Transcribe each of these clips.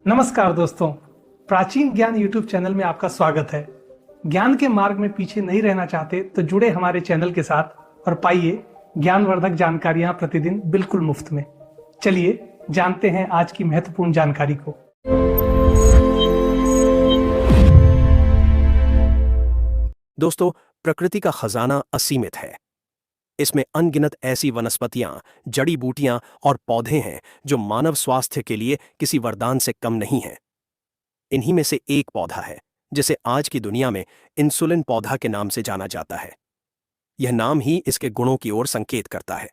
नमस्कार दोस्तों। प्राचीन ज्ञान यूट्यूब चैनल में आपका स्वागत है। ज्ञान के मार्ग में पीछे नहीं रहना चाहते तो जुड़े हमारे चैनल के साथ और पाइए ज्ञानवर्धक जानकारियां प्रतिदिन बिल्कुल मुफ्त में। चलिए जानते हैं आज की महत्वपूर्ण जानकारी को। दोस्तों, प्रकृति का खजाना असीमित है। इसमें अनगिनत ऐसी वनस्पतियां, जड़ी बूटियां और पौधे हैं जो मानव स्वास्थ्य के लिए किसी वरदान से कम नहीं हैं। इन्हीं में से एक पौधा है जिसे आज की दुनिया में इंसुलिन पौधा के नाम से जाना जाता है। यह नाम ही इसके गुणों की ओर संकेत करता है।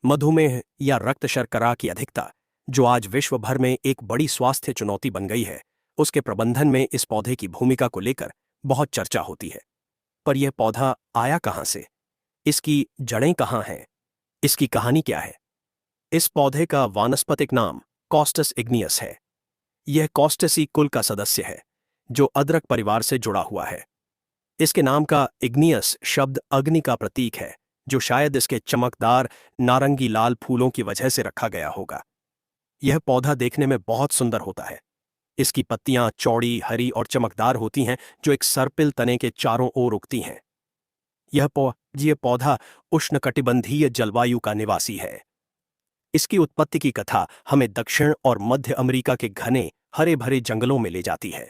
मधुमेह या रक्त शर्करा की अधिकता, जो आज विश्व भर में एक बड़ी स्वास्थ्य चुनौती बन गई है, उसके प्रबंधन में इस पौधे की भूमिका को लेकर बहुत चर्चा होती है। पर यह पौधा आया कहां से? इसकी जड़ें कहां हैं? इसकी कहानी क्या है? इस पौधे का वानस्पतिक नाम कॉस्टस इग्नियस है। यह कॉस्टेसी कुल का सदस्य है, जो अदरक परिवार से जुड़ा हुआ है। इसके नाम का इग्नियस शब्द अग्नि का प्रतीक है, जो शायद इसके चमकदार नारंगी लाल फूलों की वजह से रखा गया होगा। यह पौधा देखने में बहुत सुंदर होता है। इसकी पत्तियां चौड़ी, हरी और चमकदार होती हैं, जो एक सर्पिल तने के चारों ओर उगती हैं। यह पौधा उष्णकटिबंधीय जलवायु का निवासी है। इसकी उत्पत्ति की कथा हमें दक्षिण और मध्य अमेरिका के घने हरे भरे जंगलों में ले जाती है।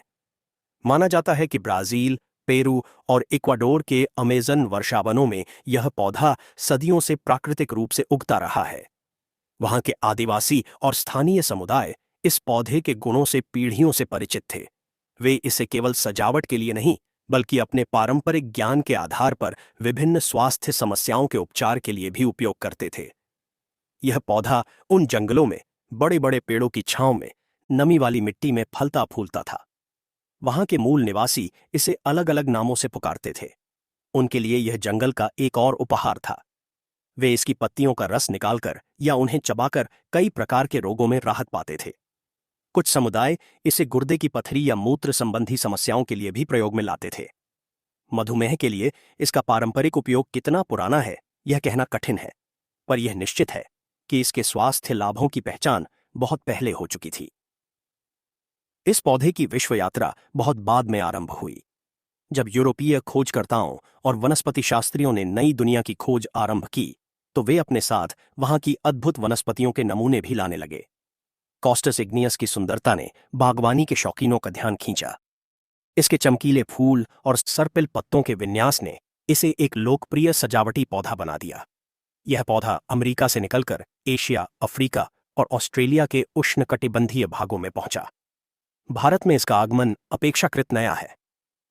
माना जाता है कि ब्राजील, पेरू और इक्वाडोर के अमेज़न वर्षावनों में यह पौधा सदियों से प्राकृतिक रूप से उगता रहा है। वहां के आदिवासी और स्थानीय समुदाय इस पौधे के गुणों से पीढ़ियों से परिचित थे। वे इसे केवल सजावट के लिए नहीं, बल्कि अपने पारंपरिक ज्ञान के आधार पर विभिन्न स्वास्थ्य समस्याओं के उपचार के लिए भी उपयोग करते थे। यह पौधा उन जंगलों में बड़े बड़े पेड़ों की छांव में नमी वाली मिट्टी में फलता फूलता था। वहां के मूल निवासी इसे अलग अलग नामों से पुकारते थे। उनके लिए यह जंगल का एक और उपहार था। वे इसकी पत्तियों का रस निकालकर या उन्हें चबाकर कई प्रकार के रोगों में राहत पाते थे। कुछ समुदाय इसे गुर्दे की पथरी या मूत्र संबंधी समस्याओं के लिए भी प्रयोग में लाते थे। मधुमेह के लिए इसका पारंपरिक उपयोग कितना पुराना है, यह कहना कठिन है, पर यह निश्चित है कि इसके स्वास्थ्य लाभों की पहचान बहुत पहले हो चुकी थी। इस पौधे की विश्व यात्रा बहुत बाद में आरंभ हुई। जब यूरोपीय खोजकर्ताओं और वनस्पति शास्त्रियों ने नई दुनिया की खोज आरंभ की, तो वे अपने साथ वहां की अद्भुत वनस्पतियों के नमूने भी लाने लगे। कॉस्टस इग्नियस की सुंदरता ने बागवानी के शौकीनों का ध्यान खींचा। इसके चमकीले फूल और सर्पिल पत्तों के विन्यास ने इसे एक लोकप्रिय सजावटी पौधा बना दिया। यह पौधा अमेरिका से निकलकर एशिया, अफ्रीका और ऑस्ट्रेलिया के उष्णकटिबंधीय भागों में पहुंचा। भारत में इसका आगमन अपेक्षाकृत नया है।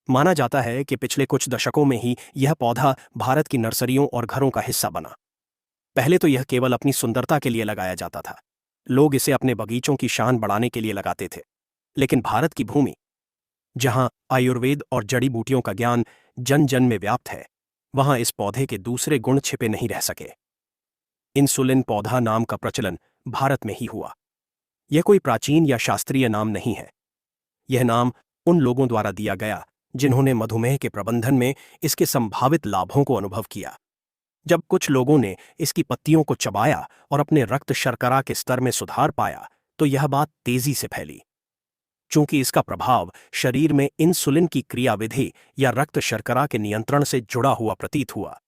माना जाता है कि पिछले कुछ दशकों में ही यह पौधा भारत की नर्सरियों और घरों का हिस्सा बना। पहले तो यह केवल अपनी सुंदरता के लिए लगाया जाता था। लोग इसे अपने बगीचों की शान बढ़ाने के लिए लगाते थे। लेकिन भारत की भूमि, जहां आयुर्वेद और जड़ी बूटियों का ज्ञान जन जन में व्याप्त है, वहां इस पौधे के दूसरे गुण छिपे नहीं रह सके। इंसुलिन पौधा नाम का प्रचलन भारत में ही हुआ। यह कोई प्राचीन या शास्त्रीय नाम नहीं है। यह नाम उन लोगों द्वारा दिया गया जिन्होंने मधुमेह के प्रबंधन में इसके संभावित लाभों को अनुभव किया। जब कुछ लोगों ने इसकी पत्तियों को चबाया और अपने रक्त शर्करा के स्तर में सुधार पाया, तो यह बात तेजी से फैली। चूंकि इसका प्रभाव शरीर में इंसुलिन की क्रियाविधि या रक्त शर्करा के नियंत्रण से जुड़ा हुआ प्रतीत हुआ,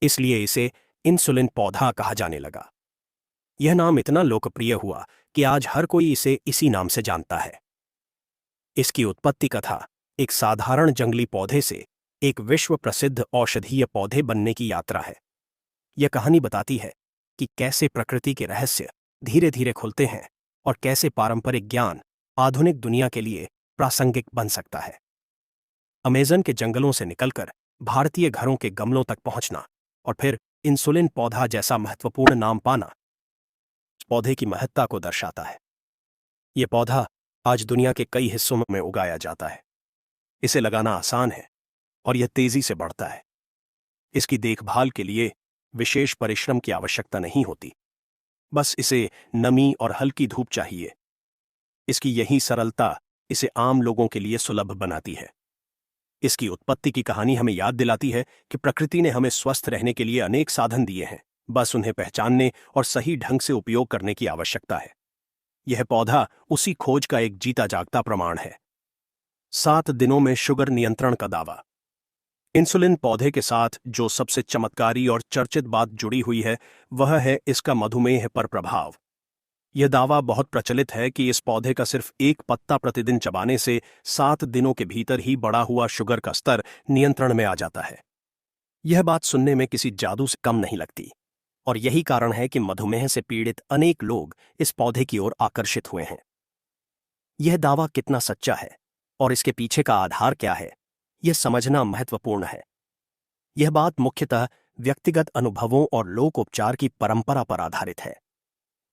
इसलिए इसे इंसुलिन पौधा कहा जाने लगा। यह नाम इतना लोकप्रिय हुआ कि आज हर कोई इसे इसी नाम से जानता है। इसकी उत्पत्ति कथा एक साधारण जंगली पौधे से एक विश्व प्रसिद्ध औषधीय पौधे बनने की यात्रा है। यह कहानी बताती है कि कैसे प्रकृति के रहस्य धीरे धीरे खुलते हैं और कैसे पारंपरिक ज्ञान आधुनिक दुनिया के लिए प्रासंगिक बन सकता है। अमेज़न के जंगलों से निकलकर भारतीय घरों के गमलों तक पहुंचना और फिर इंसुलिन पौधा जैसा महत्वपूर्ण नाम पाना इस पौधे की महत्ता को दर्शाता है। यह पौधा आज दुनिया के कई हिस्सों में उगाया जाता है। इसे लगाना आसान है और यह तेजी से बढ़ता है। इसकी देखभाल के लिए विशेष परिश्रम की आवश्यकता नहीं होती, बस इसे नमी और हल्की धूप चाहिए। इसकी यही सरलता इसे आम लोगों के लिए सुलभ बनाती है। इसकी उत्पत्ति की कहानी हमें याद दिलाती है कि प्रकृति ने हमें स्वस्थ रहने के लिए अनेक साधन दिए हैं, बस उन्हें पहचानने और सही ढंग से उपयोग करने की आवश्यकता है। यह पौधा उसी खोज का एक जीता जागता प्रमाण है। 7 दिनों में शुगर नियंत्रण का दावा। इंसुलिन पौधे के साथ जो सबसे चमत्कारी और चर्चित बात जुड़ी हुई है वह है इसका मधुमेह पर प्रभाव। यह दावा बहुत प्रचलित है कि इस पौधे का सिर्फ एक पत्ता प्रतिदिन चबाने से 7 दिनों के भीतर ही बढ़ा हुआ शुगर का स्तर नियंत्रण में आ जाता है। यह बात सुनने में किसी जादू से कम नहीं लगती, और यही कारण है कि मधुमेह से पीड़ित अनेक लोग इस पौधे की ओर आकर्षित हुए हैं। यह दावा कितना सच्चा है और इसके पीछे का आधार क्या है, यह समझना महत्वपूर्ण है। यह बात मुख्यतः व्यक्तिगत अनुभवों और लोक उपचार की परंपरा पर आधारित है।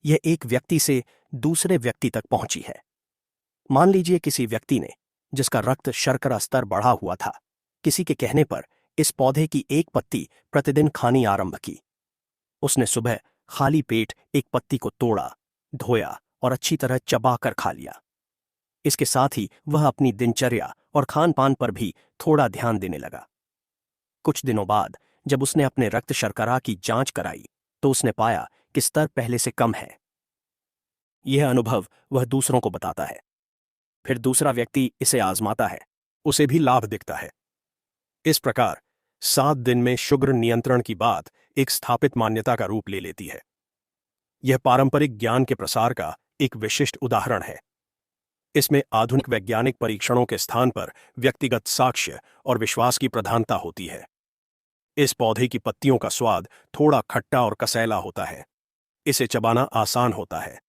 यह एक व्यक्ति से दूसरे व्यक्ति तक पहुंची है। मान लीजिए किसी व्यक्ति ने, जिसका रक्त शर्करा स्तर बढ़ा हुआ था, किसी के कहने पर इस पौधे की एक पत्ती प्रतिदिन खानी आरंभ की। उसने सुबह खाली पेट एक पत्ती को तोड़ा, धोया और अच्छी तरह चबाकर खा लिया। इसके साथ ही वह अपनी दिनचर्या और खान पान पर भी थोड़ा ध्यान देने लगा। कुछ दिनों बाद जब उसने अपने रक्त शर्करा की जांच कराई तो उसने पाया कि स्तर पहले से कम है। यह अनुभव वह दूसरों को बताता है। फिर दूसरा व्यक्ति इसे आजमाता है, उसे भी लाभ दिखता है। इस प्रकार 7 दिन में शुगर नियंत्रण की बात एक स्थापित मान्यता का रूप ले लेती है। यह पारंपरिक ज्ञान के प्रसार का एक विशिष्ट उदाहरण है। इसमें आधुनिक वैज्ञानिक परीक्षणों के स्थान पर व्यक्तिगत साक्ष्य और विश्वास की प्रधानता होती है। इस पौधे की पत्तियों का स्वाद थोड़ा खट्टा और कसैला होता है। इसे चबाना आसान होता है।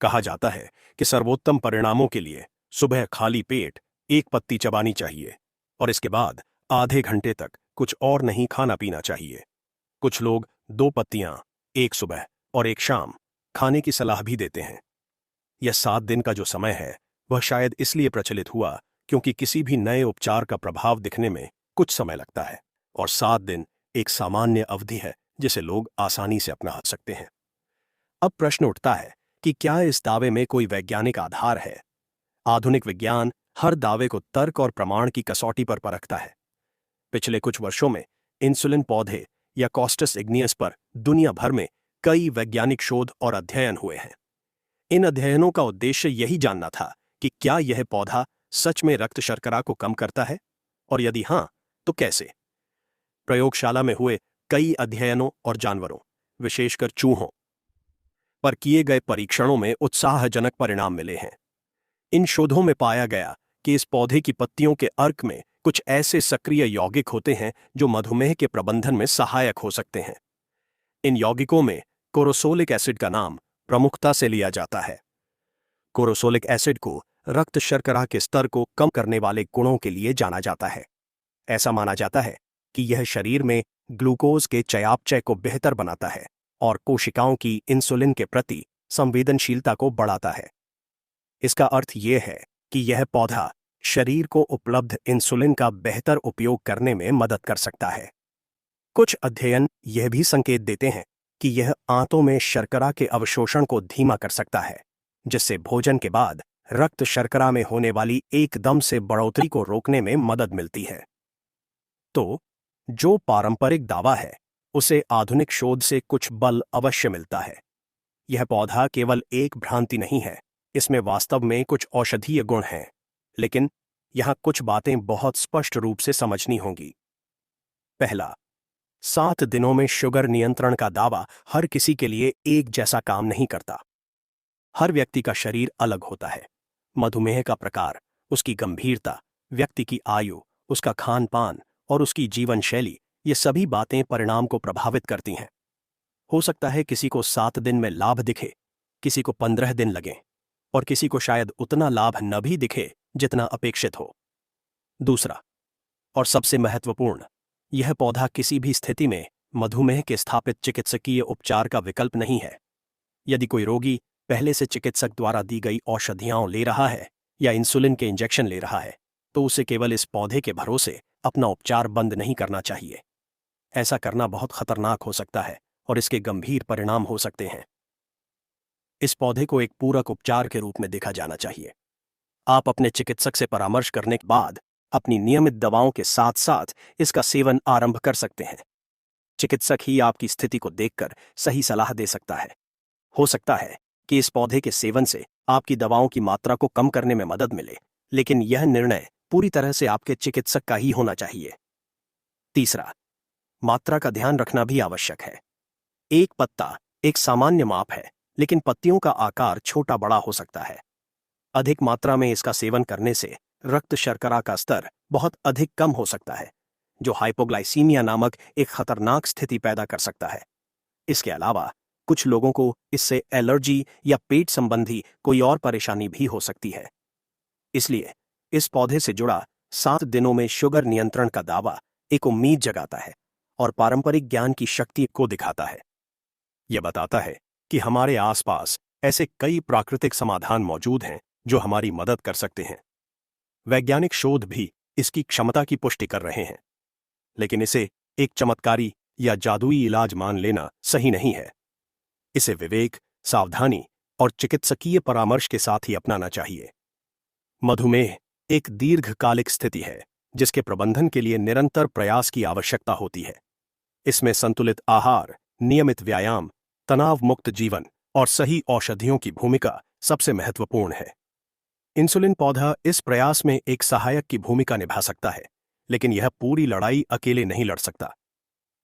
कहा जाता है कि सर्वोत्तम परिणामों के लिए सुबह खाली पेट एक पत्ती चबानी चाहिए और इसके बाद आधे घंटे तक कुछ और नहीं खाना पीना चाहिए। कुछ लोग 2 पत्तियां, एक सुबह और एक शाम, खाने की सलाह भी देते हैं। यह 7 दिन का जो समय है वह शायद इसलिए प्रचलित हुआ क्योंकि किसी भी नए उपचार का प्रभाव दिखने में कुछ समय लगता है, और 7 दिन एक सामान्य अवधि है जिसे लोग आसानी से अपना सकते हैं। अब प्रश्न उठता है कि क्या इस दावे में कोई वैज्ञानिक आधार है? आधुनिक विज्ञान हर दावे को तर्क और प्रमाण की कसौटी पर परखता है। पिछले कुछ वर्षों में इंसुलिन पौधे या कॉस्टस इग्नियस पर दुनिया भर में कई वैज्ञानिक शोध और अध्ययन हुए हैं। इन अध्ययनों का उद्देश्य यही जानना था कि क्या यह पौधा सच में रक्त शर्करा को कम करता है, और यदि हां, तो कैसे। प्रयोगशाला में हुए कई अध्ययनों और जानवरों, विशेषकर चूहों, पर किए गए परीक्षणों में उत्साहजनक परिणाम मिले हैं। इन शोधों में पाया गया कि इस पौधे की पत्तियों के अर्क में कुछ ऐसे सक्रिय यौगिक होते हैं जो मधुमेह के प्रबंधन में सहायक हो सकते हैं। इन यौगिकों में कोरोसोलिक एसिड का नाम प्रमुखता से लिया जाता है। कोरोसोलिक एसिड को रक्त शर्करा के स्तर को कम करने वाले गुणों के लिए जाना जाता है। ऐसा माना जाता है कि यह शरीर में ग्लूकोज के चयापचय को बेहतर बनाता है और कोशिकाओं की इंसुलिन के प्रति संवेदनशीलता को बढ़ाता है। इसका अर्थ यह है कि यह पौधा शरीर को उपलब्ध इंसुलिन का बेहतर उपयोग करने में मदद कर सकता है। कुछ अध्ययन यह भी संकेत देते हैं कि यह आंतों में शर्करा के अवशोषण को धीमा कर सकता है, जिससे भोजन के बाद रक्त शर्करा में होने वाली एकदम से बढ़ोतरी को रोकने में मदद मिलती है। तो जो पारंपरिक दावा है उसे आधुनिक शोध से कुछ बल अवश्य मिलता है। यह पौधा केवल एक भ्रांति नहीं है, इसमें वास्तव में कुछ औषधीय गुण हैं, लेकिन यहां कुछ बातें बहुत स्पष्ट रूप से समझनी होंगी। पहला, 7 दिनों में शुगर नियंत्रण का दावा हर किसी के लिए एक जैसा काम नहीं करता। हर व्यक्ति का शरीर अलग होता है। मधुमेह का प्रकार, उसकी गंभीरता, व्यक्ति की आयु, उसका खान पान और उसकी जीवन शैली, ये सभी बातें परिणाम को प्रभावित करती हैं। हो सकता है किसी को 7 दिन में लाभ दिखे, किसी को 15 दिन लगें, और किसी को शायद उतना लाभ न भी दिखे जितना अपेक्षित हो। दूसरा और सबसे महत्वपूर्ण, यह पौधा किसी भी स्थिति में मधुमेह के स्थापित चिकित्सकीय उपचार का विकल्प नहीं है। यदि कोई रोगी पहले से चिकित्सक द्वारा दी गई औषधियां ले रहा है या इंसुलिन के इंजेक्शन ले रहा है, तो उसे केवल इस पौधे के भरोसे अपना उपचार बंद नहीं करना चाहिए। ऐसा करना बहुत खतरनाक हो सकता है और इसके गंभीर परिणाम हो सकते हैं। इस पौधे को एक पूरक उपचार के रूप में देखा जाना चाहिए। आप अपने चिकित्सक से परामर्श करने के बाद अपनी नियमित दवाओं के साथ साथ इसका सेवन आरंभ कर सकते हैं। चिकित्सक ही आपकी स्थिति को देखकर सही सलाह दे सकता है। हो सकता है कि इस पौधे के सेवन से आपकी दवाओं की मात्रा को कम करने में मदद मिले, लेकिन यह निर्णय पूरी तरह से आपके चिकित्सक का ही होना चाहिए। तीसरा, मात्रा का ध्यान रखना भी आवश्यक है। एक पत्ता एक सामान्य माप है, लेकिन पत्तियों का आकार छोटा बड़ा हो सकता है। अधिक मात्रा में इसका सेवन करने से रक्त शर्करा का स्तर बहुत अधिक कम हो सकता है, जो हाइपोग्लाइसीमिया नामक एक खतरनाक स्थिति पैदा कर सकता है। इसके अलावा कुछ लोगों को इससे एलर्जी या पेट संबंधी कोई और परेशानी भी हो सकती है। इसलिए इस पौधे से जुड़ा 7 दिनों में शुगर नियंत्रण का दावा एक उम्मीद जगाता है और पारंपरिक ज्ञान की शक्ति को दिखाता है। यह बताता है कि हमारे आसपास ऐसे कई प्राकृतिक समाधान मौजूद हैं जो हमारी मदद कर सकते हैं। वैज्ञानिक शोध भी इसकी क्षमता की पुष्टि कर रहे हैं, लेकिन इसे एक चमत्कारी या जादुई इलाज मान लेना सही नहीं है। इसे विवेक, सावधानी और चिकित्सकीय परामर्श के साथ ही अपनाना चाहिए। मधुमेह एक दीर्घकालिक स्थिति है जिसके प्रबंधन के लिए निरंतर प्रयास की आवश्यकता होती है। इसमें संतुलित आहार, नियमित व्यायाम, तनाव मुक्त जीवन और सही औषधियों की भूमिका सबसे महत्वपूर्ण है। इंसुलिन पौधा इस प्रयास में एक सहायक की भूमिका निभा सकता है, लेकिन यह पूरी लड़ाई अकेले नहीं लड़ सकता।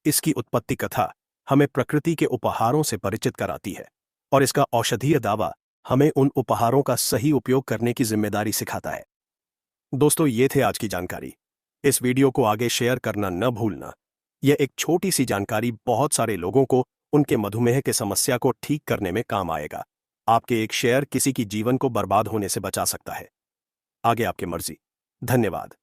इसकी उत्पत्ति कथा हमें प्रकृति के उपहारों से परिचित कराती है और इसका औषधीय दावा हमें उन उपहारों का सही उपयोग करने की जिम्मेदारी सिखाता है। दोस्तों, ये थे आज की जानकारी। इस वीडियो को आगे शेयर करना न भूलना। यह एक छोटी सी जानकारी बहुत सारे लोगों को उनके मधुमेह के समस्या को ठीक करने में काम आएगा। आपके एक शेयर किसी की जीवन को बर्बाद होने से बचा सकता है। आगे आपकी मर्जी। धन्यवाद।